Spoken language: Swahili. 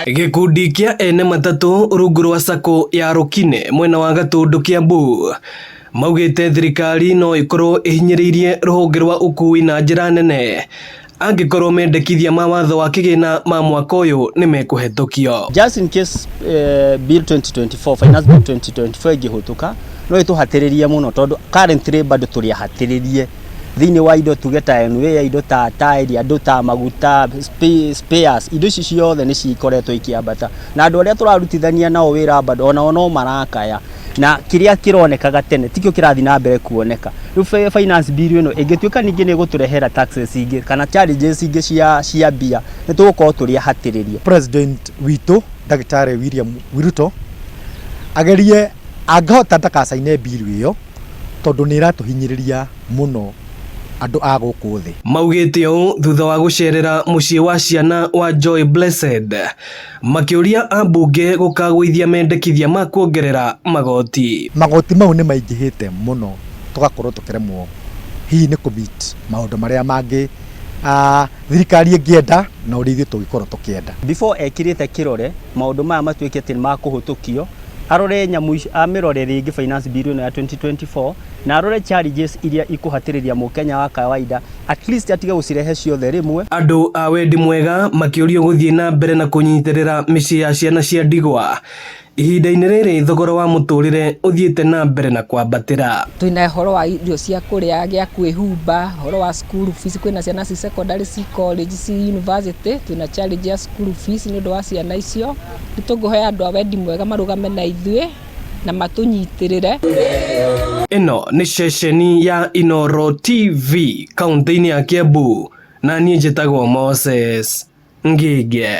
Gikundi kia ene matatu rungu rwa sako ya Rukine mwena wa Gatundu Kiambu maugite thirikari no ikorwo ihinyiriirie ruhonge rwa ukui na njira nene angikorwo mendekithia mawatho wa kigina ma mwaka uyu ni mekuhetokio. Just in case bill 2024 finance bill 2024 igihutuka no ituhatiririe muno tondu currently bado turi hatiririe thini wa indo tugeta NWA indo ta tairi indo ta maguta spares indo ici ciothe ni cikoretwo ikiambata na andu aria turarutithania nao wira bado ona no marakaya na kiria kironekaga tene tikio kirathi na mbere kuoneka riu finance bill ino ingituika ningi ni guturehera taxes ingi kana charges ingi cia bia ni tugukorwo turi hatiririe. President witu Daktari William Ruto agerie angahota ndakacaine bill iyo tondu ni iratuhinyiriria muno andu a guku thi. Maugite u thutha wa gucerera mucii wa ciana wa Joy Blessed makiuria ambunge gukagwithia mendekithia ma kuongerera magoti mau ni maingihite muno tugakorwo tukiremwo hihi ni kumit maundu maria mangi thirikari ingienda na urithi tugikorwo tukienda. Before ekirite kirore maundu maya matuikite ni makuhutukio arore nyamu amirore ringi finance bill ya 2024 na arore charges iria ikuhatiriria mukenya wa kawaida at least atige gucirehe ciothe rimwe. Andu a wendi mwega makiurio guthie na mbere na kunyitirira micii ya ciana cia ndigwa ihinda-ini riri thogora wa muturire uthiite na mbere na kwambatira. Twina horo wa irio cia kuria gia kwihumba, horo wa school fees kwina ciana ci secondary ci college ci university, twina challenge ya school fees ni ndo wa ciana icio tuguhoya andu a wendi mwega marugame na ithuĩ na matunyitirire. Ino ni ceceni ya Inooro TV kaunti-ini ya Kiambu na niĩ njĩtagwo Moses Ngige.